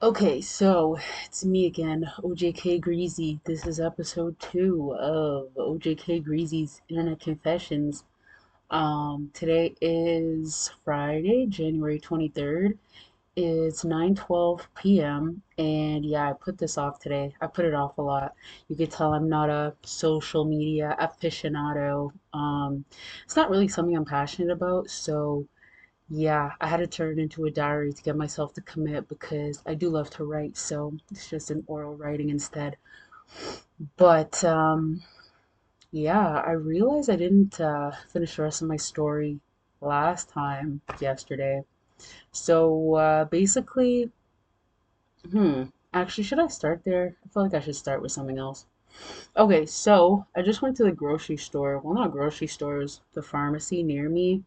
Okay, so it's me again, OJK Greasy. This is episode 2 of OJK Greasy's Internet Confessions. Today is Friday, January 23rd. It's 9:12 p.m. and yeah, I put this off today. I put it off a lot. You could tell I'm not a social media aficionado. It's not really something I'm passionate about, so yeah, I had to turn it into a diary to get myself to commit because I do love to write, so it's just an oral writing instead. But yeah, I realized I didn't finish the rest of my story last time yesterday. So basically, hmm, actually, should I start there? I feel like I should start with something else. Okay, so I just went to the grocery store. Well, not grocery stores, the pharmacy near me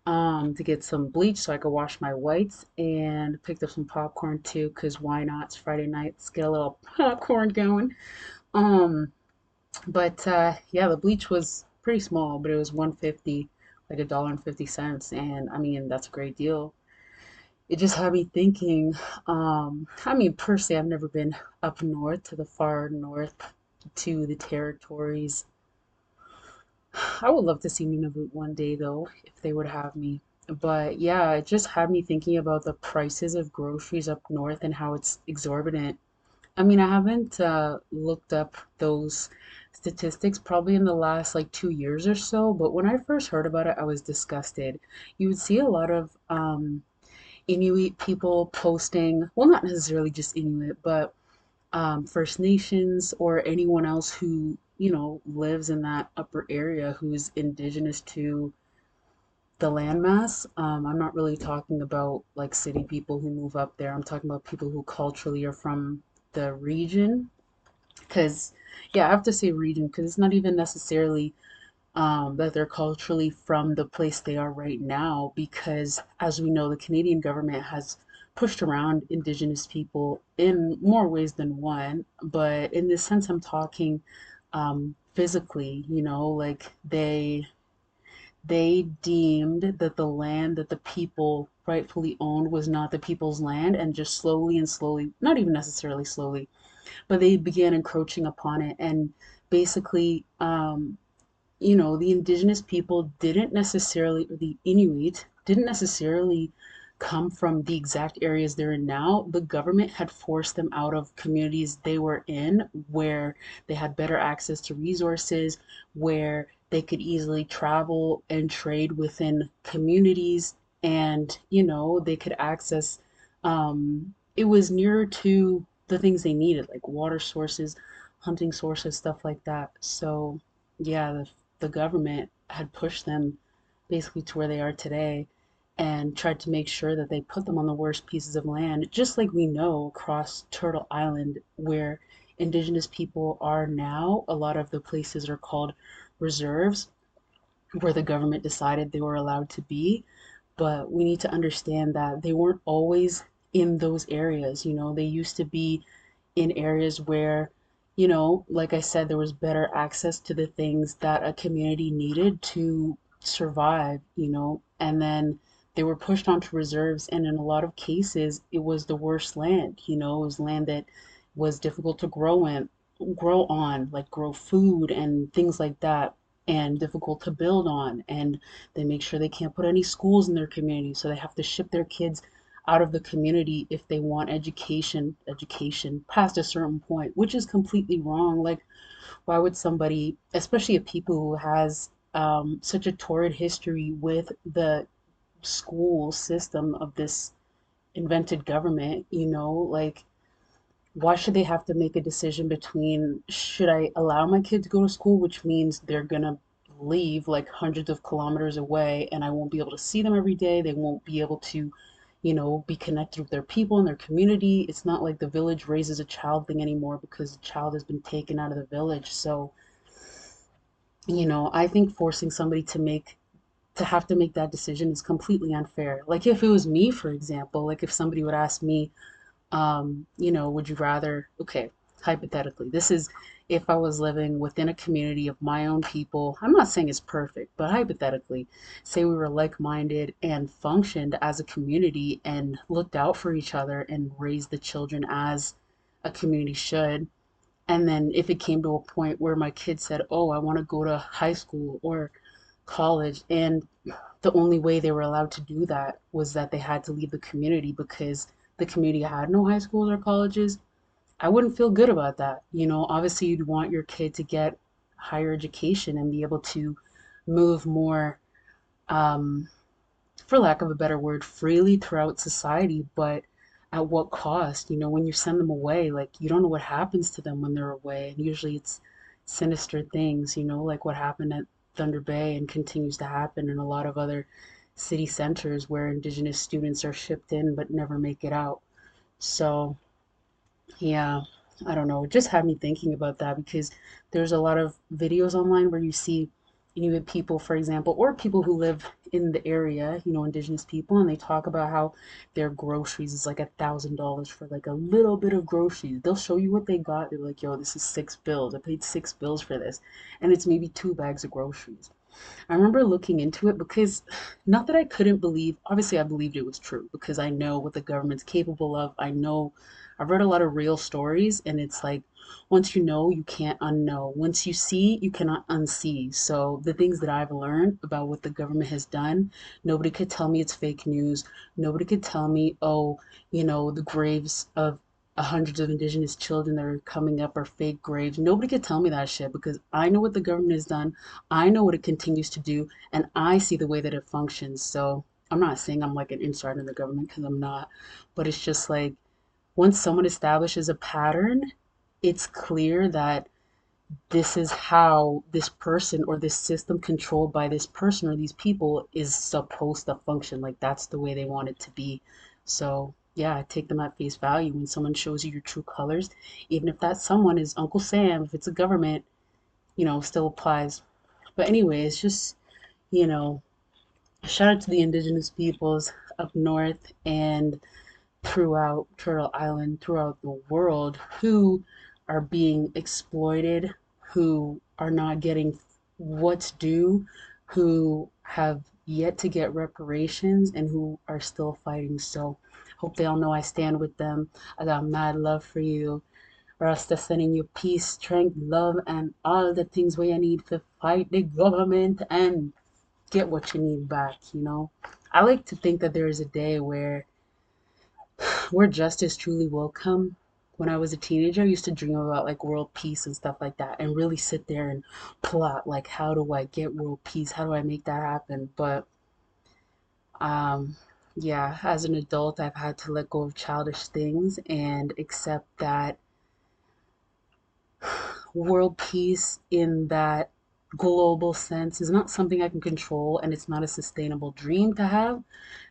to get some bleach so I could wash my whites and picked up some popcorn too, because why not? It's Friday night. Let's get a little popcorn going. Um, but yeah, the bleach was pretty small, but it was 150, like $1.50. And I mean, that's a great deal. It just had me thinking, I mean, per se, I've never been up north to the far north to the territories. I would love to see Nunavut one day though, if they would have me. But yeah, it just had me thinking about the prices of groceries up north and how it's exorbitant. I mean, I haven't looked up those statistics probably in the last like 2 years or so, but when I first heard about it, I was disgusted. You would see a lot of Inuit people posting, well, not necessarily just Inuit, but First Nations or anyone else who, lives in that upper area who's indigenous to the landmass. I'm not really talking about like city people who move up there. I'm talking about people who culturally are from the region. Because, yeah, I have to say region because it's not even necessarily that they're culturally from the place they are right now. Because, as we know, the Canadian government has pushed around Indigenous people in more ways than one. But in this sense, I'm talking physically, like they deemed that the land that the people rightfully owned was not the people's land, and just slowly and slowly, not even necessarily slowly, but they began encroaching upon it. And basically, the indigenous people didn't necessarily, or the Inuit didn't necessarily come from the exact areas they're in now. The government had forced them out of communities they were in where they had better access to resources, where they could easily travel and trade within communities, and, they could access, it was nearer to the things they needed, like water sources, hunting sources, stuff like that. So, yeah, the government had pushed them basically to where they are today and tried to make sure that they put them on the worst pieces of land, just like we know across Turtle Island, where indigenous people are now. A lot of the places are called reserves, where the government decided they were allowed to be. But we need to understand that they weren't always in those areas. They used to be in areas where, like I said, there was better access to the things that a community needed to survive, and then they were pushed onto reserves. And in a lot of cases, it was the worst land, it was land that was difficult to grow on, like grow food and things like that, and difficult to build on. And they make sure they can't put any schools in their community, so they have to ship their kids out of the community if they want education past a certain point, which is completely wrong. Like, why would somebody, especially a people who has such a torrid history with the school system of this invented government, like, why should they have to make a decision between, should I allow my kid to go to school, which means they're gonna leave like hundreds of kilometers away and I won't be able to see them every day. They won't be able to, be connected with their people and their community. It's not like the village raises a child thing anymore because the child has been taken out of the village. So, I think forcing somebody to have to make that decision is completely unfair. Like if it was me, for example, like if somebody would ask me, would you rather, okay, hypothetically, this is if I was living within a community of my own people. I'm not saying it's perfect, but hypothetically, say we were like minded and functioned as a community and looked out for each other and raised the children as a community should. And then if it came to a point where my kid said, "Oh, I want to go to high school or college," and the only way they were allowed to do that was that they had to leave the community because the community had no high schools or colleges, I wouldn't feel good about that. Obviously, you'd want your kid to get higher education and be able to move more, um, for lack of a better word, freely throughout society. But at what cost? When you send them away, like you don't know what happens to them when they're away. And usually it's sinister things, like what happened at Thunder Bay and continues to happen in a lot of other city centers where Indigenous students are shipped in but never make it out. So, yeah, I don't know. It just had me thinking about that because there's a lot of videos online where you see Inuit people, for example, or people who live in the area, Indigenous people, and they talk about how their groceries is like $1,000 for like a little bit of groceries. They'll show you what they got. They're like, yo, this is 6 bills. I paid 6 bills for this. And it's maybe 2 bags of groceries. I remember looking into it because not that I couldn't believe, obviously I believed it was true because I know what the government's capable of. I know I've read a lot of real stories and it's like once you know, you can't unknow. Once you see, you cannot unsee. So the things that I've learned about what the government has done, nobody could tell me it's fake news. Nobody could tell me, oh, the graves of hundreds of indigenous children that are coming up are fake graves. Nobody could tell me that shit because I know what the government has done. I know what it continues to do, and I see the way that it functions. So I'm not saying I'm like an insider in the government because I'm not, but it's just like once someone establishes a pattern, it's clear that this is how this person or this system controlled by this person or these people is supposed to function. Like that's the way they want it to be. So yeah, I take them at face value when someone shows you your true colors, even if that someone is Uncle Sam, if it's a government, still applies. But anyway, it's just, you know, shout out to the indigenous peoples up north and throughout Turtle Island, throughout the world, who are being exploited, who are not getting what's due, who have yet to get reparations, and who are still fighting. So, hope they all know I stand with them. I got mad love for you. Rasta sending you peace, strength, love, and all the things where you need to fight the government and get what you need back. I like to think that there is a day where justice truly will come. When I was a teenager, I used to dream about like world peace and stuff like that and really sit there and plot like how do I get world peace? How do I make that happen? But um yeah, as an adult, I've had to let go of childish things and accept that world peace in that global sense is not something I can control and it's not a sustainable dream to have.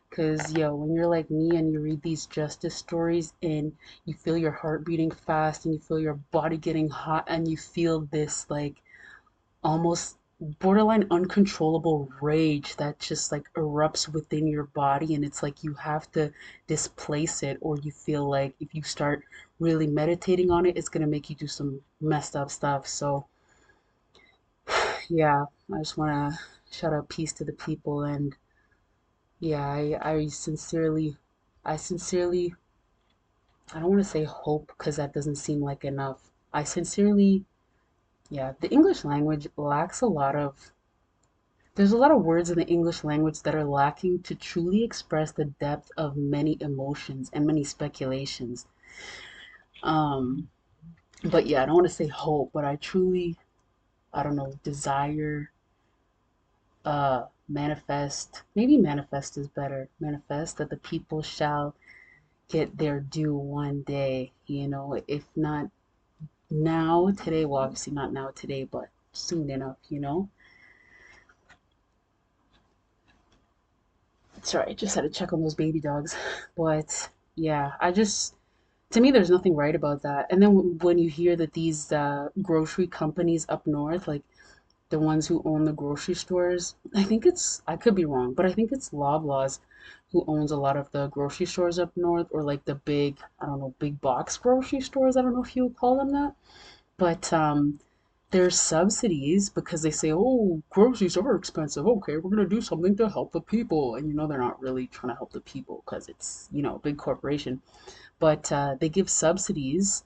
Because, yo, when you're like me and you read these justice stories and you feel your heart beating fast and you feel your body getting hot and you feel this like almost borderline uncontrollable rage that just like erupts within your body and it's like you have to displace it or you feel like if you start really meditating on it, it's going to make you do some messed up stuff. So, yeah, I just want to shout out peace to the people and yeah, I sincerely, I don't want to say hope because that doesn't seem like enough. I sincerely, yeah, the English language lacks there's a lot of words in the English language that are lacking to truly express the depth of many emotions and many speculations. Um, but yeah, I don't want to say hope, but I truly, I don't know, desire, manifest, maybe manifest is better. Manifest that the people shall get their due one day, if not now, today, well, obviously not now, today, but soon enough. Sorry, just had to check on those baby dogs. But yeah, to me, there's nothing right about that. And then when you hear that these grocery companies up north, like the ones who own the grocery stores, I could be wrong, but I think it's Loblaws who owns a lot of the grocery stores up north, or like the big, I don't know, big box grocery stores. I don't know if you would call them that. But there's subsidies because they say, oh, groceries are expensive. Okay, we're going to do something to help the people. And they're not really trying to help the people because it's, a big corporation. But they give subsidies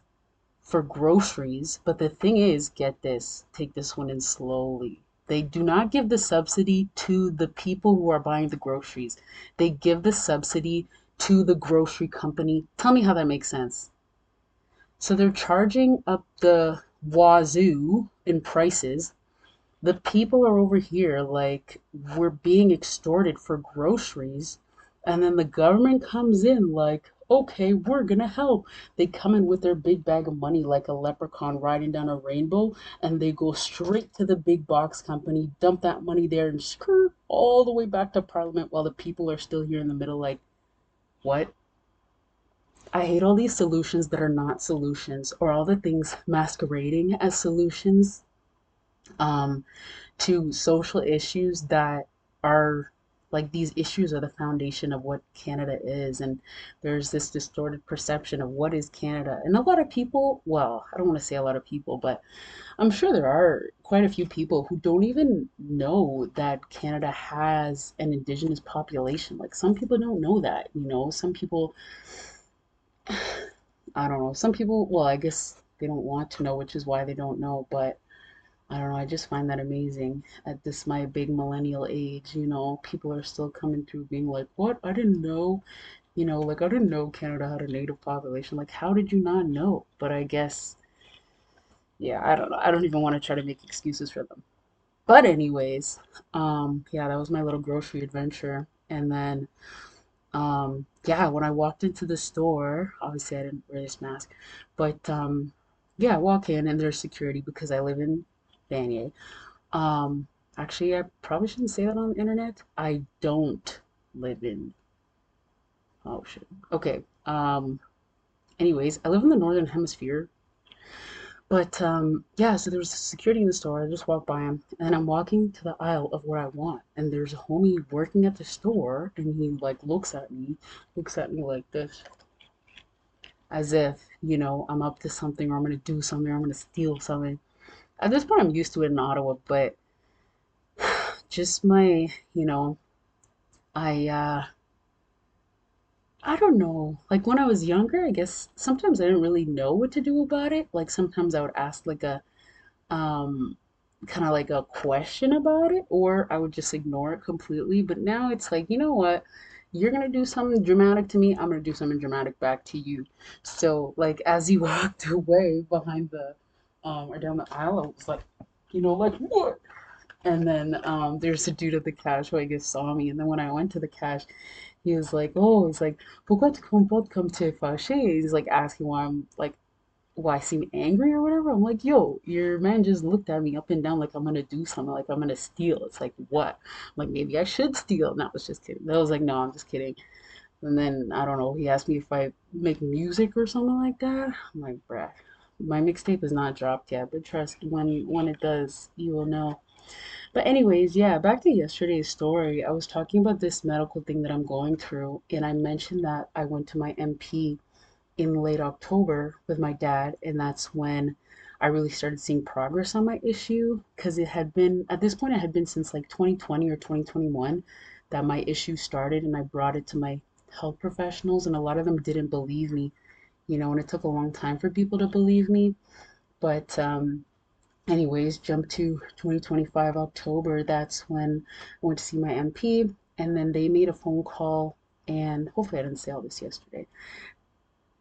for groceries. But the thing is, get this, take this one in slowly. They do not give the subsidy to the people who are buying the groceries. They give the subsidy to the grocery company. Tell me how that makes sense. So they're charging up the wazoo in prices. The people are over here like we're being extorted for groceries. And then the government comes in like, okay, we're gonna help. They come in with their big bag of money like a leprechaun riding down a rainbow, and they go straight to the big box company, dump that money there, and skirt all the way back to Parliament while the people are still here in the middle like, what? I hate all these solutions that are not solutions, or all the things masquerading as solutions um, to social issues that are like these issues are the foundation of what Canada is. And there's this distorted perception of what is Canada. And a lot of people, well, I don't want to say a lot of people, but I'm sure there are quite a few people who don't even know that Canada has an Indigenous population. Like some people don't know that. Some people I don't know. Some people, well, I guess they don't want to know, which is why they don't know. But I don't know. I just find that amazing. At this my big millennial age, people are still coming through being like, "What? I didn't know." Like I didn't know Canada had a native population. Like, how did you not know? But I guess, yeah, I don't know. I don't even want to try to make excuses for them. But anyways, yeah, that was my little grocery adventure. And then yeah, when I walked into the store, obviously I didn't wear this mask, but yeah, I walk in and there's security because I live in Vanier. Um, actually, I probably shouldn't say that on the internet. I don't live in, oh shit. Okay. Anyways, I live in the Northern Hemisphere, but yeah, so there was security in the store. I just walked by him, and I'm walking to the aisle of what I want, and there's a homie working at the store, and he like looks at me like this as if, I'm up to something or I'm going to do something or I'm going to steal something. At this point, I'm used to it in Ottawa, but just my, I, I don't know. Like when I was younger, I guess sometimes I didn't really know what to do about it. Like sometimes I would ask like a, um, kind of like a question about it, or I would just ignore it completely. But now it's like, you know what? You're gonna do something dramatic to me, I'm gonna do something dramatic back to you. So like as he walked away behind the or down the aisle, I was like, like what? And then there's a dude at the cash who I guess saw me, and then when I went to the cash, he was like, oh, he's like, pourquoi tu comportes comme tu es fâché? He's like asking why I'm like why I seem angry or whatever. I'm like, yo, your man just looked at me up and down like I'm gonna do something, like I'm gonna steal. It's like, what? I'm like, maybe I should steal. No, I was just kidding. I was like, no, I'm just kidding. And then I don't know, he asked me if I make music or something like that. I'm like, bruh, my mixtape is not dropped yet, but trust when it does, you will know. But anyways, yeah, back to yesterday's story. I was talking about this medical thing that I'm going through, and I mentioned that I went to my MP in late October with my dad, and that's when I really started seeing progress on my issue because it had been at this point it had been since like 2020 or 2021 that my issue started, and I brought it to my health professionals, and a lot of them didn't believe me, and it took a long time for people to believe me. But anyways, jump to 2025 October. That's when I went to see my MP, and then they made a phone call, and hopefully I didn't say all this yesterday.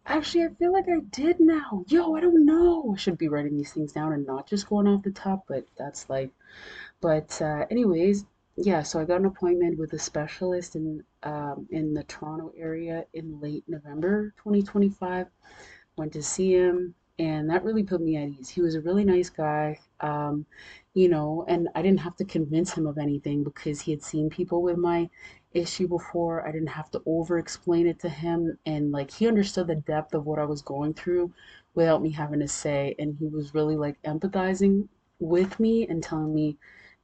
Actually, I feel like I did now. Yo, I don't know. I should be writing these things down and not just going off the top, but that's like, but anyways, yeah, so I got an appointment with a specialist in the Toronto area in late November 2025. Went to see him, and that really put me at ease. He was a really nice guy, and I didn't have to convince him of anything because he had seen people with my issue before. I didn't have to over explain it to him, and like he understood the depth of what I was going through without me having to say, and he was really like empathizing with me and telling me,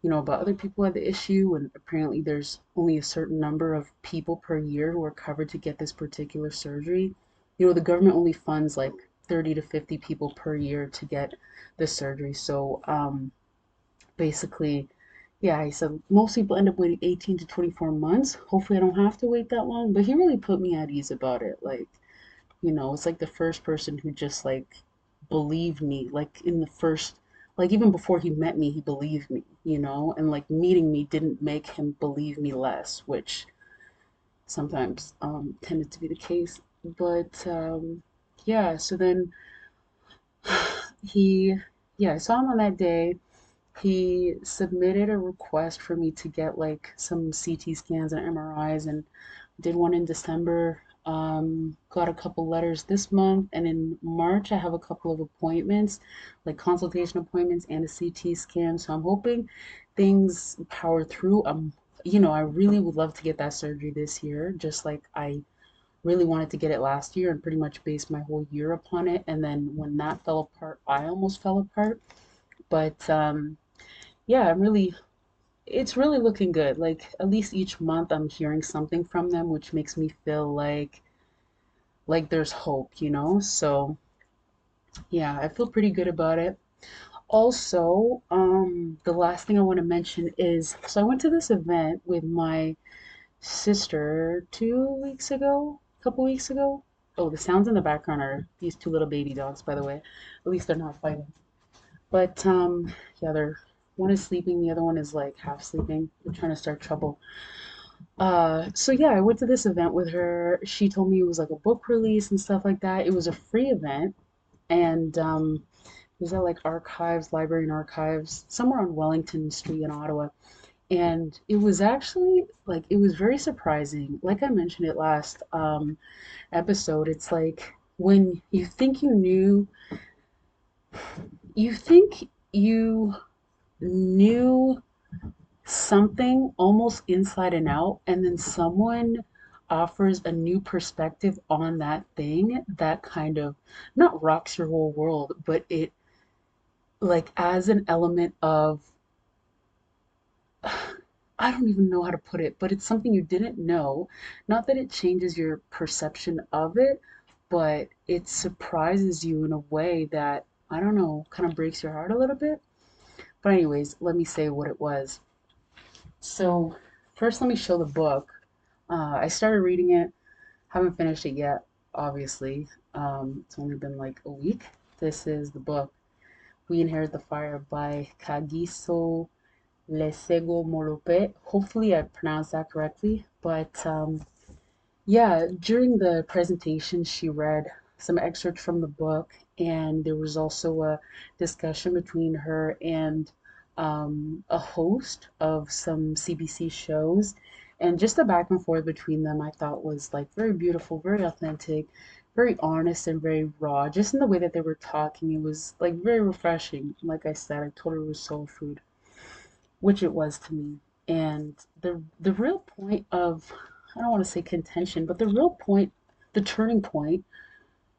about other people who had the issue, and apparently there's only a certain number of people per year who are covered to get this particular surgery. The government only funds like 30 to 50 people per year to get the surgery. So basically, yeah, he said most people end up waiting 18 to 24 months. Hopefully, I don't have to wait that long. But he really put me at ease about it. Like, it's like the first person who just like believed me, like in the first, like even before he met me, he believed me, and like meeting me didn't make him believe me less, which sometimes tended to be the case. But yeah, so then he, yeah, I saw him on that day. He submitted a request for me to get like some CT scans and MRIs and did one in December. Got a couple letters this month, and in March I have a couple of appointments, like consultation appointments and a CT scan. So I'm hoping things power through. I really would love to get that surgery this year, just like I really wanted to get it last year and pretty much based my whole year upon it. And then when that fell apart, I almost fell apart. But yeah, it's really looking good. Like at least each month I'm hearing something from them, which makes me feel like there's hope. So yeah, I feel pretty good about it. Also, the last thing I want to mention is so I went to this event with my sister 2 weeks ago, a couple weeks ago. Oh, the sounds in the background are these two little baby dogs, by the way. At least they're not fighting. But yeah, they're one is sleeping, the other one is like half sleeping. They're trying to start trouble. So yeah, I went to this event with her. She told me it was like a book release and stuff like that. It was a free event, and it was at like Archives, Library and Archives, somewhere on Wellington Street in Ottawa. And it was actually like it was very surprising. Like I mentioned it last episode, it's like when you think you knew something almost inside and out, and then someone offers a new perspective on that thing that kind of not rocks your whole world, but it like as an element of I don't even know how to put it, but it's something you didn't know. Not that it changes your perception of it, but it surprises you in a way that I don't know, kind of breaks your heart a little bit. But anyways, let me say what it was. So first, let me show the book. I started reading it, haven't finished it yet, obviously. It's only been like a week. This is the book, We Inherit the Fire by Kagiso Lesego Morope. Hopefully, I pronounced that correctly. But yeah, during the presentation, she read some excerpts from the book, and there was also a discussion between her and a host of some CBC shows. And just the back and forth between them, I thought was like very beautiful, very authentic, very honest, and very raw. Just in the way that they were talking, it was like very refreshing. Like I said, I told her it was soul food, which it was to me. And the real point of I don't want to say contention, but the real point, the turning point,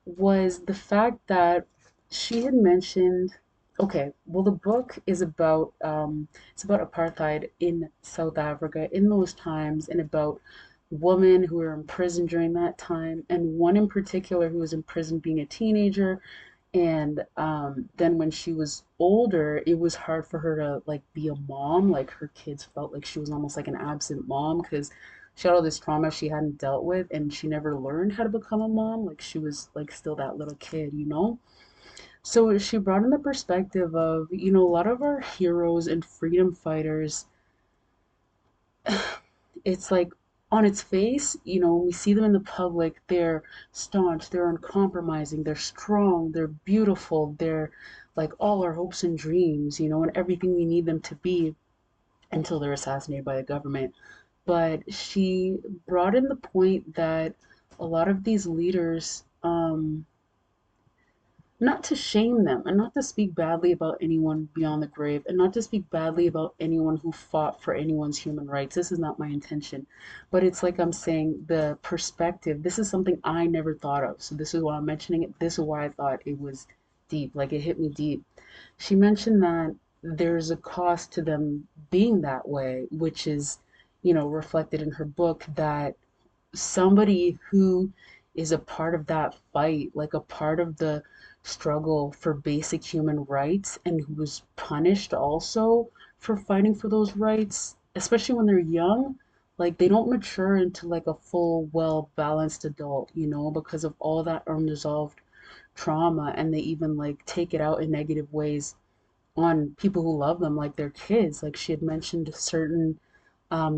was the fact that she had mentioned. Okay, well, the book is about it's about apartheid in South Africa in those times, and about women who were in prison during that time, and one in particular who was in prison being a teenager, and then when she was older, it was hard for her to like be a mom. Like her kids felt like she was almost like an absent mom because she had all this trauma she hadn't dealt with, and she never learned how to become a mom. Like she was like still that little kid. So she brought in the perspective of, a lot of our heroes and freedom fighters, it's like on its face, when we see them in the public, they're staunch, they're uncompromising, they're strong, they're beautiful, they're like all our hopes and dreams, and everything we need them to be until they're assassinated by the government. But she brought in the point that a lot of these leaders, not to shame them and not to speak badly about anyone beyond the grave and not to speak badly about anyone who fought for anyone's human rights. This is not my intention. But it's like I'm saying the perspective, this is something I never thought of. So this is why I'm mentioning it. This is why I thought it was deep, like it hit me deep. She mentioned that there's a cost to them being that way, which is, reflected in her book that somebody who is a part of that fight, like a part of the struggle for basic human rights, and who was punished also for fighting for those rights, especially when they're young. Like they don't mature into like a full, well balanced adult, because of all that unresolved trauma, and they even like take it out in negative ways on people who love them, like their kids. Like she had mentioned certain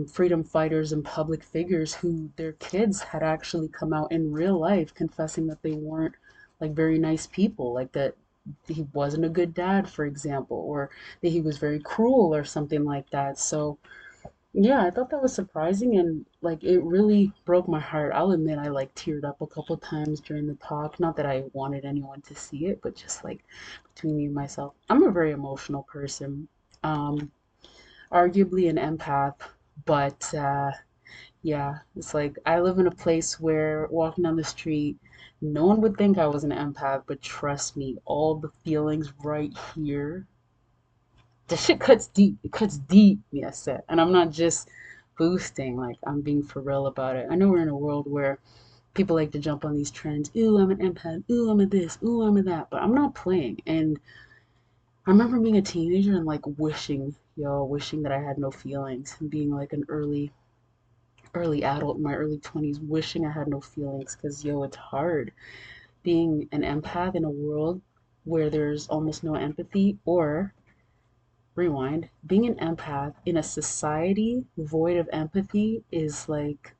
freedom fighters and public figures who their kids had actually come out in real life confessing that they weren't like very nice people, like that he wasn't a good dad, for example, or that he was very cruel or something like that. So yeah, I thought that was surprising, and like it really broke my heart. I'll admit I like teared up a couple times during the talk. Not that I wanted anyone to see it, but just like between me and myself. I'm a very emotional person. Um, Arguably an empath, but yeah, it's like I live in a place where walking down the street, no one would think I was an empath, but trust me, all the feelings right here, the shit cuts deep. It cuts deep, yes, sir. And I'm not just boosting, like I'm being for real about it. I know we're in a world where people like to jump on these trends. Ooh, I'm an empath. Ooh, I'm a this. Ooh, I'm a that. But I'm not playing. And I remember being a teenager and like wishing that I had no feelings, and being like an early adult in my early 20s, wishing I had no feelings, because it's hard being an empath in a world where there's almost no empathy, or rewind, being an empath in a society void of empathy is like,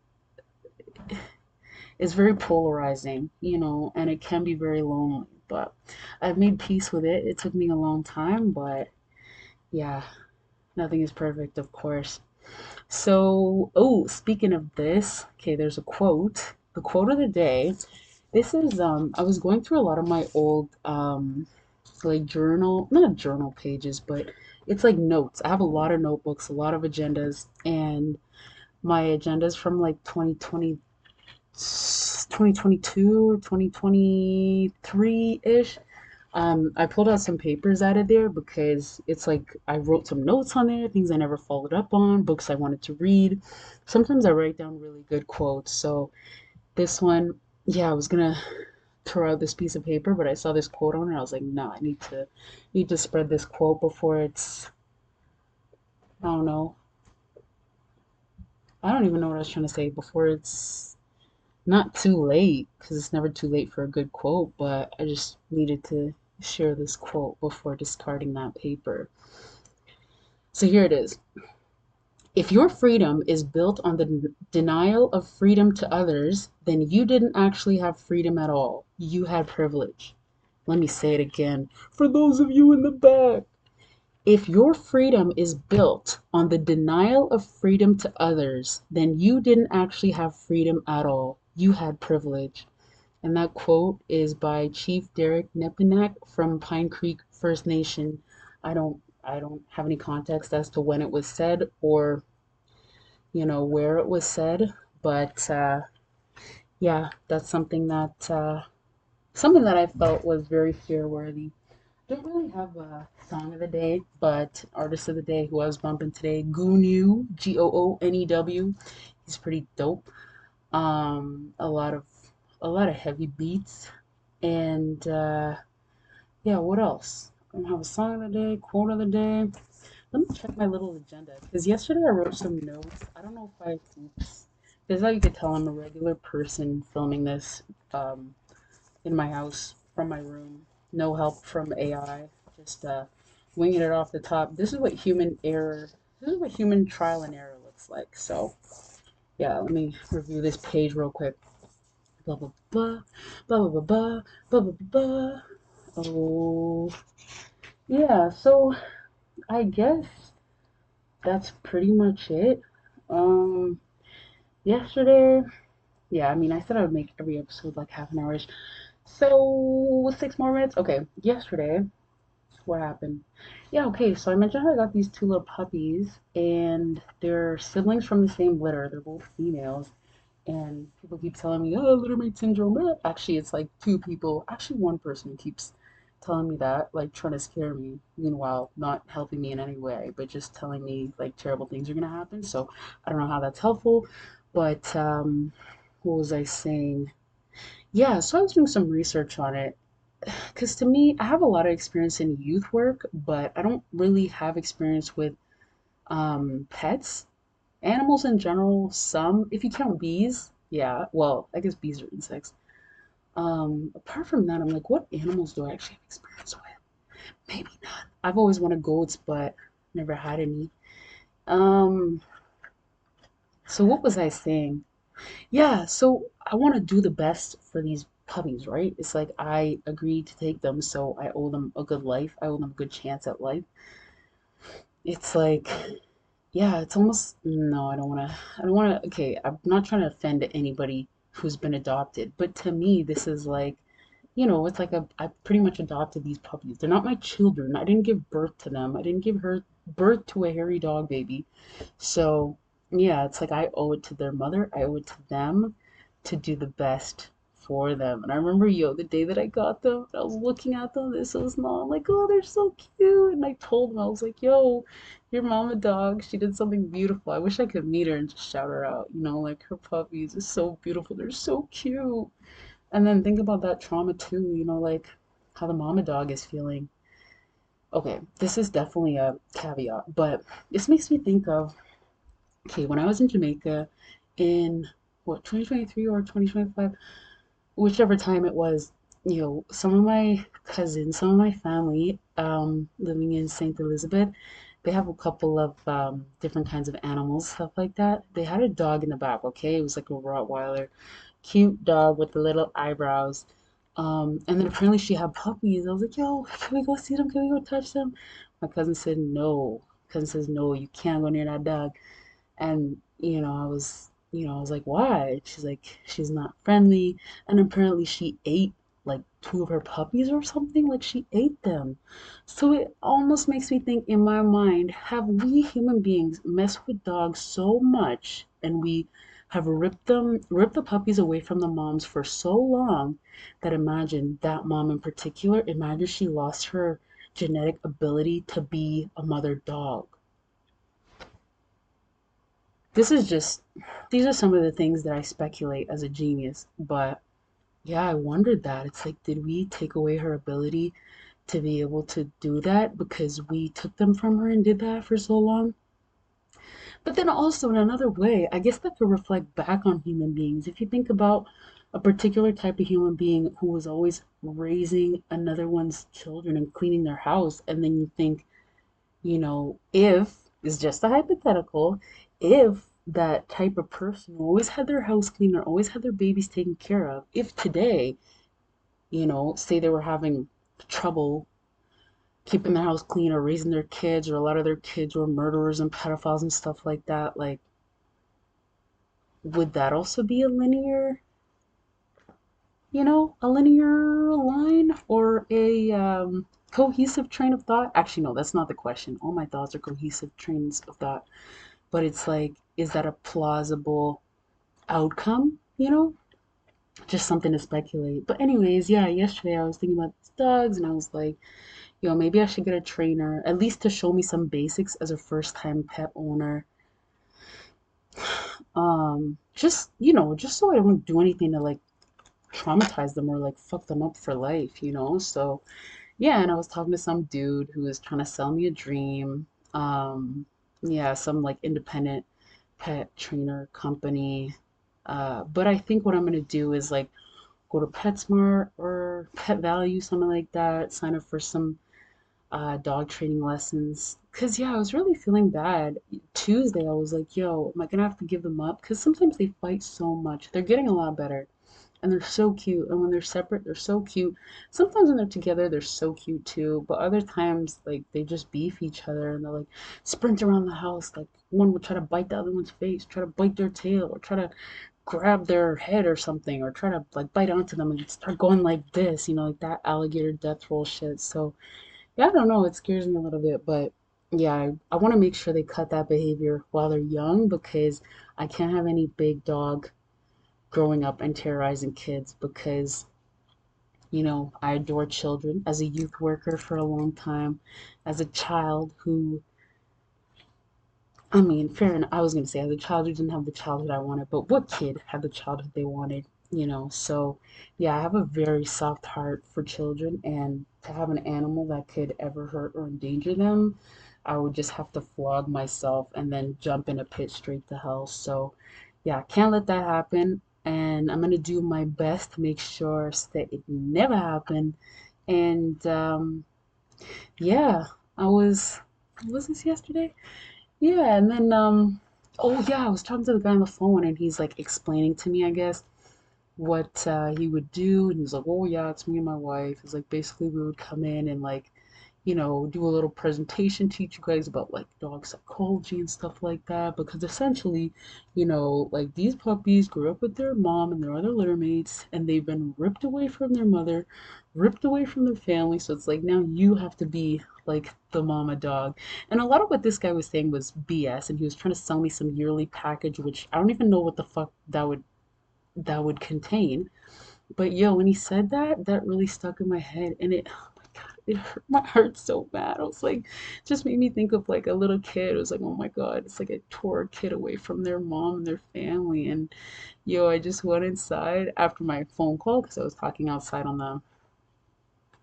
it's very polarizing, and it can be very lonely. But I've made peace with it. It took me a long time, but yeah, nothing is perfect, of course. So, oh, speaking of this, okay, there's a quote. The quote of the day. This is I was going through a lot of my old like journal, not journal pages, but it's like notes. I have a lot of notebooks, a lot of agendas, and my agendas from like 2022 or 2023-ish. I pulled out some papers out of there because it's like I wrote some notes on there, things I never followed up on, books I wanted to read. Sometimes I write down really good quotes. So this one, yeah, I was gonna throw out this piece of paper, but I saw this quote on it. I was like, no, I need to spread this quote before it's, I don't know. I don't even know what I was trying to say, before it's not too late, because it's never too late for a good quote, but I just needed to share this quote before discarding that paper. So here it is. If your freedom is built on the denial of freedom to others, then you didn't actually have freedom at all. You had privilege. Let me say it again for those of you in the back. If your freedom is built on the denial of freedom to others, then you didn't actually have freedom at all. You had privilege. And that quote is by Chief Derek Nepinak from Pine Creek First Nation. I don't have any context as to when it was said, or where it was said, but yeah, that's something that I felt was very fear worthy. Don't really have a song of the day, but artist of the day who I was bumping today, Goonew, Goonew. He's pretty dope. A lot of heavy beats, and yeah. What else? I don't have a song of the day, quote of the day. Let me check my little agenda, because yesterday I wrote some notes. I don't know if I, oops. This is how you could tell I'm a regular person filming this um, in my house from my room. No help from AI. Just winging it off the top. This is what human trial and error looks like. So, yeah, let me review this page real quick. Blah, blah, blah, blah, blah, blah, blah, blah, blah, blah. Oh, yeah, so I guess that's pretty much it. Um, Yesterday, yeah, I mean, I said I would make every episode like half an hour-ish. So, 6 more minutes? Okay, yesterday, what happened? Yeah, okay, so I mentioned how I got these two little puppies, and they're siblings from the same litter. They're both females, and people keep telling me, oh, littermate syndrome. Actually, it's like two people, actually, one person keeps telling me that, like trying to scare me, meanwhile, not helping me in any way, but just telling me like terrible things are gonna happen. So I don't know how that's helpful, but what was I saying? Yeah, so I was doing some research on it because to me, I have a lot of experience in youth work, but I don't really have experience with pets, animals in general. Some, if you count bees, yeah. Well, I guess bees are insects. Apart from that, I'm like, what animals do I actually have experience with? Maybe not. I've always wanted goats, but never had any. Um, so what was I saying? Yeah, so I want to do the best for these puppies, right? It's like I agreed to take them, so I owe them a good life. I owe them a good chance at life. It's like, yeah, it's almost no, I don't want to, okay, I'm not trying to offend anybody who's been adopted, but to me, this is like, it's like I pretty much adopted these puppies. They're not my children. I didn't give birth to them. I didn't give her birth to a hairy dog baby. So, yeah, it's like I owe it to their mother. I owe it to them to do the best for them. And I remember, the day that I got them, I was looking at them. This was mom, like, oh, they're so cute. And I told them, I was like, yo, your mama dog, she did something beautiful. I wish I could meet her and just shout her out. Like her puppies are so beautiful. They're so cute. And then think about that trauma too, like how the mama dog is feeling. Okay, this is definitely a caveat, but this makes me think of, okay, when I was in Jamaica in what, 2023 or 2025, whichever time it was, some of my cousins, some of my family living in St. Elizabeth, they have a couple of different kinds of animals, stuff like that. They had a dog in the back, okay? It was like a Rottweiler, cute dog with the little eyebrows. And then apparently she had puppies. I was like, yo, can we go see them? Can we go touch them? My cousin said, no. Cousin says, no, you can't go near that dog. And, I was like, why? She's like, she's not friendly. And apparently she ate like two of her puppies or something. Like she ate them. So it almost makes me think in my mind, have we human beings messed with dogs so much and we have ripped the puppies away from the moms for so long that imagine that mom in particular, imagine she lost her genetic ability to be a mother dog. This is just, these are some of the things that I speculate as a genius. But yeah, I wondered that. It's like, did we take away her ability to be able to do that because we took them from her and did that for so long? But then also, in another way, I guess that could reflect back on human beings. If you think about a particular type of human being who was always raising another one's children and cleaning their house, and then you think, if it's just a hypothetical, if that type of person always had their house clean or always had their babies taken care of, if today, say they were having trouble keeping their house clean or raising their kids, or a lot of their kids were murderers and pedophiles and stuff like that, like, would that also be a linear line or a cohesive train of thought? Actually, no, that's not the question. All my thoughts are cohesive trains of thought. But it's like, is that a plausible outcome? Just something to speculate. But anyways, yeah, yesterday I was thinking about dogs and I was like, maybe I should get a trainer, at least to show me some basics as a first time pet owner. Just so I don't do anything to like traumatize them or like fuck them up for life. So yeah, and I was talking to some dude who was trying to sell me a dream. Yeah, some like independent pet trainer company. But I think what I'm gonna do is like go to PetSmart or Pet Value, something like that, sign up for some dog training lessons. Cause yeah, I was really feeling bad. Tuesday, I was like, yo, am I gonna have to give them up? Cause sometimes they fight so much. They're getting a lot better and they're so cute. And when they're separate, they're so cute. Sometimes when they're together, they're so cute too. But other times, like they just beef each other and they're like sprint around the house. Like one would try to bite the other one's face, try to bite their tail, or try to grab their head or something, or try to like bite onto them and start going like this, like that alligator death roll shit. So yeah, I don't know. It scares me a little bit, but yeah, I want to make sure they cut that behavior while they're young because I can't have any big dog growing up and terrorizing kids because, I adore children as a youth worker for a long time, as a child who, I mean, fair enough. I was going to say as a child who didn't have the childhood I wanted, but what kid had the childhood they wanted? So yeah, I have a very soft heart for children, and to have an animal that could ever hurt or endanger them, I would just have to flog myself and then jump in a pit straight to hell. So yeah, can't let that happen, and I'm gonna do my best to make sure that it never happened. And yeah, I was this yesterday? Yeah, and then oh yeah, I was talking to the guy on the phone, and he's like explaining to me, I guess, what he would do. And he was like, oh yeah, it's me and my wife. It's like basically we would come in and like, do a little presentation, teach you guys about like dog psychology and stuff like that. Because essentially, like these puppies grew up with their mom and their other litter mates, and they've been ripped away from their mother, ripped away from their family. So it's like now you have to be like the mama dog. And a lot of what this guy was saying was BS, and he was trying to sell me some yearly package, which I don't even know what the fuck that would contain. But yo, when he said that, that really stuck in my head, and oh my God, it hurt my heart so bad. I was like, just made me think of like a little kid. It was like, oh my God, it's like I tore a kid away from their mom and their family. And yo, I just went inside after my phone call because I was talking outside on the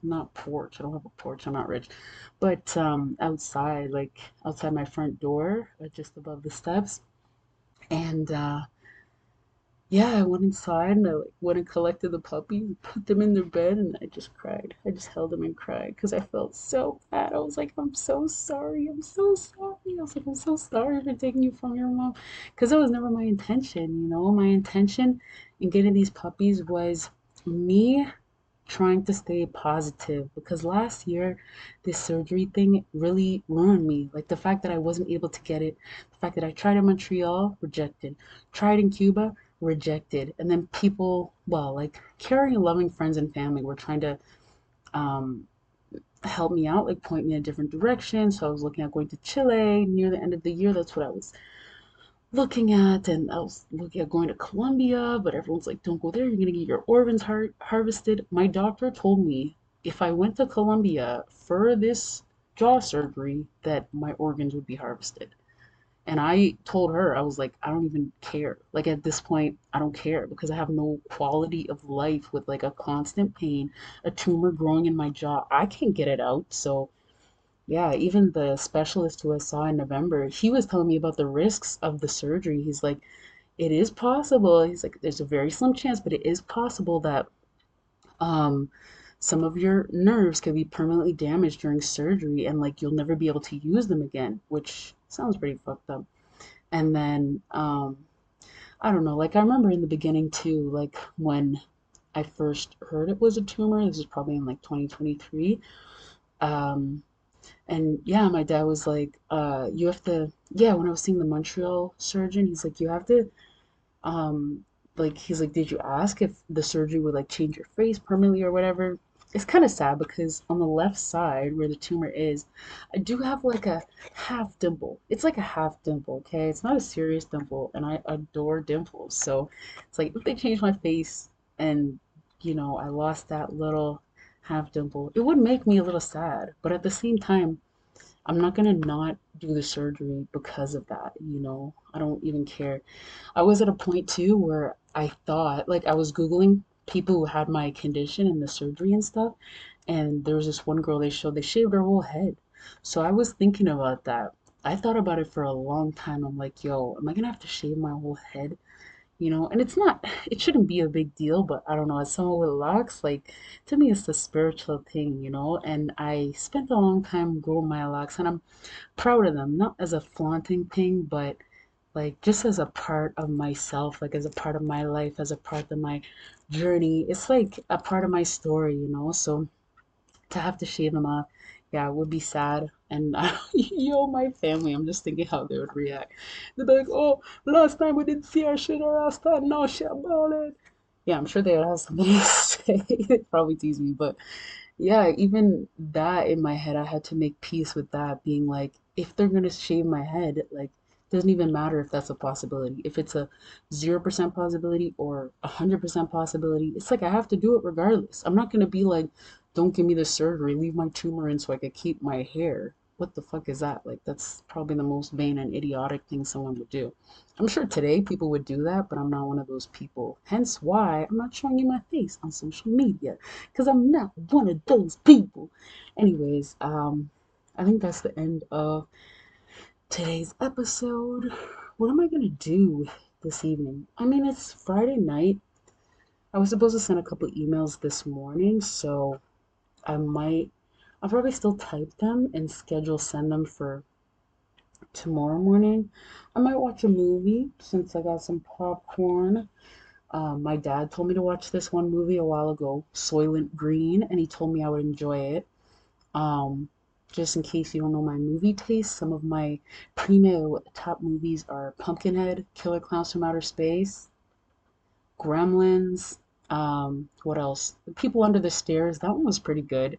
not porch. I don't have a porch. I'm not rich, but outside, like outside my front door, just above the steps, and yeah, I went inside and I like went and collected the puppies, put them in their bed, and I just cried. I just held them and cried because I felt so bad. I was like, I'm so sorry. I'm so sorry. I was like, I'm so sorry for taking you from your mom, because that was never my intention. My intention in getting these puppies was me trying to stay positive, because last year this surgery thing really ruined me. Like the fact that I wasn't able to get it, the fact that I tried in Montreal, rejected, tried in Cuba, rejected, and then people, well, like caring and loving friends and family were trying to um, help me out, like point me in a different direction. So I was looking at going to Chile near the end of the year. That's what I was looking at. And I was looking at going to Colombia, but everyone's like, don't go there, you're gonna get your organs harvested. My doctor told me if I went to Colombia for this jaw surgery that my organs would be harvested. And I told her, I was like, I don't even care. Like at this point, I don't care because I have no quality of life with like a constant pain, a tumor growing in my jaw. I can't get it out. So yeah, even the specialist who I saw in November, he was telling me about the risks of the surgery. He's like, it is possible. He's like, there's a very slim chance, but it is possible that um, some of your nerves could be permanently damaged during surgery, and like you'll never be able to use them again, which sounds pretty fucked up. And then I don't know, like I remember in the beginning too, like when I first heard it was a tumor, this is probably in like 2023. Um, And yeah, my dad was like, you have to, yeah, when I was seeing the Montreal surgeon, he's like, you have to, um, like, he's like, did you ask if the surgery would like change your face permanently or whatever? It's kind of sad because on the left side where the tumor is, I do have like a half dimple. It's like a half dimple, okay? It's not a serious dimple, and I adore dimples. So it's like if they change my face and, I lost that little half dimple, it would make me a little sad. But at the same time, I'm not gonna not do the surgery because of that, I don't even care. I was at a point too where I thought, like, I was Googling people who had my condition and the surgery and stuff, and there was this one girl they showed, they shaved her whole head. So I was thinking about that. I thought about it for a long time. I'm like, yo, am I gonna have to shave my whole head? And it's not, it shouldn't be a big deal, but I don't know, as someone with locks, like, to me, it's the spiritual thing, and I spent a long time growing my locks, and I'm proud of them, not as a flaunting thing, but like just as a part of myself, like as a part of my life, as a part of my journey. It's like a part of my story, so to have to shave them off, yeah, it would be sad. And my family, I'm just thinking how they would react. They'd be like, oh, last time we didn't see our shit or Rasta, now she about it. Yeah, I'm sure they would have something to say. They'd probably tease me, but yeah, even that in my head, I had to make peace with that being like, if they're gonna shave my head, like, doesn't even matter if that's a possibility. If it's a 0% possibility or 100% possibility, it's like I have to do it regardless. I'm not gonna be like, don't give me the surgery, leave my tumor in so I could keep my hair. what the fuck is that? Like, that's probably the most vain and idiotic thing someone would do. I'm sure today people would do that, but I'm not one of those people. Hence why I'm not showing you my face on social media, because I'm not one of those people. Anyways, I think that's the end of today's episode. What am I gonna do this evening? I mean, it's Friday night. I was supposed to send a couple emails this morning, so I might, I'll probably still type them and schedule send them for tomorrow morning. I might watch a movie since I got some popcorn. My dad told me to watch this one movie a while ago, Soylent Green, and he told me I would enjoy it. Um, just in case you don't know my movie taste, some of my primo top movies are Pumpkinhead, Killer Clowns from Outer Space, Gremlins. What else? The People Under the Stairs. That one was pretty good.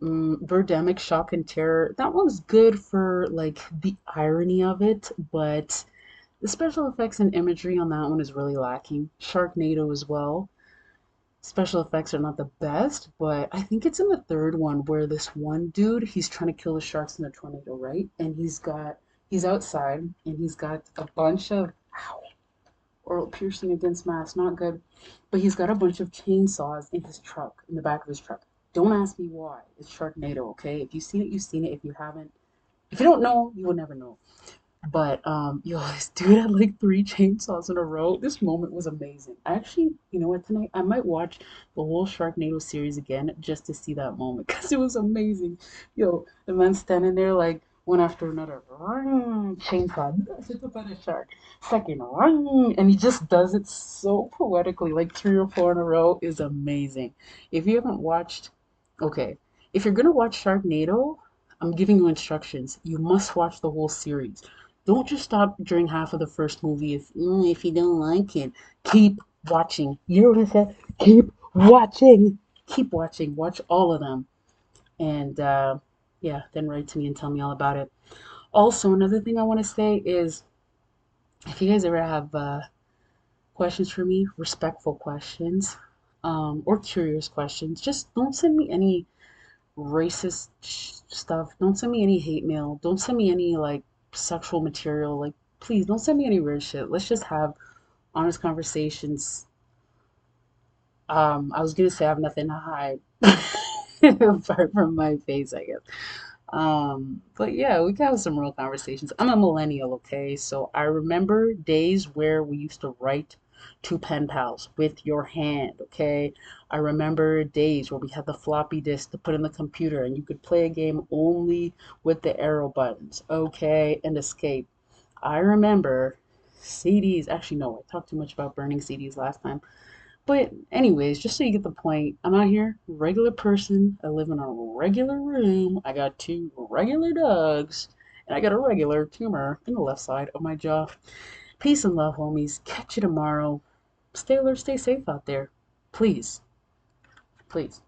Birdemic, Shock and Terror. That one's good for like the irony of it, but the special effects and imagery on that one is really lacking. Sharknado as well. Special effects are not the best, but I think it's in the third one where this one dude, he's trying to kill the sharks in a tornado, right? And he's outside and he's got a bunch of oral piercing against mask, not good. But he's got a bunch of chainsaws in his truck, in the back of his truck. Don't ask me why. It's Sharknado, okay? If you've seen it, you've seen it. If you haven't, if you don't know, you will never know. But yo, this dude had like three chainsaws in a row. This moment was amazing. Actually, you know what? Tonight I might watch the whole Sharknado series again just to see that moment because it was amazing. Yo, the man standing there like one after another, chainsaw, hit up at a shark. Second, and he just does it so poetically, like three or four in a row is amazing. If you haven't watched, okay, if you're gonna watch Sharknado, I'm giving you instructions. You must watch the whole series. Don't just stop during half of the first movie if you don't like it. Keep watching. You know what I said? Keep watching. Keep watching. Watch all of them. And yeah, then write to me and tell me all about it. Also, another thing I want to say is if you guys ever have questions for me, respectful questions, or curious questions, just don't send me any racist stuff. Don't send me any hate mail. Don't send me any like sexual material. Like, please don't send me any weird shit. Let's just have honest conversations. I was gonna say I have nothing to hide apart from my face, I guess. But yeah, we can have some real conversations. I'm a millennial, okay? So I remember days where we used to write to pen pals with your hand, okay? I remember days where we had the floppy disk to put in the computer and you could play a game only with the arrow buttons, okay? And escape. I remember CDs. Actually, no, I talked too much about burning CDs last time. But anyways, just so you get the point, I'm out here, regular person. I live in a regular room. I got two regular dogs, and I got a regular tumor in the left side of my jaw. Peace and love, homies. Catch you tomorrow. Stay alert, stay safe out there. Please, please.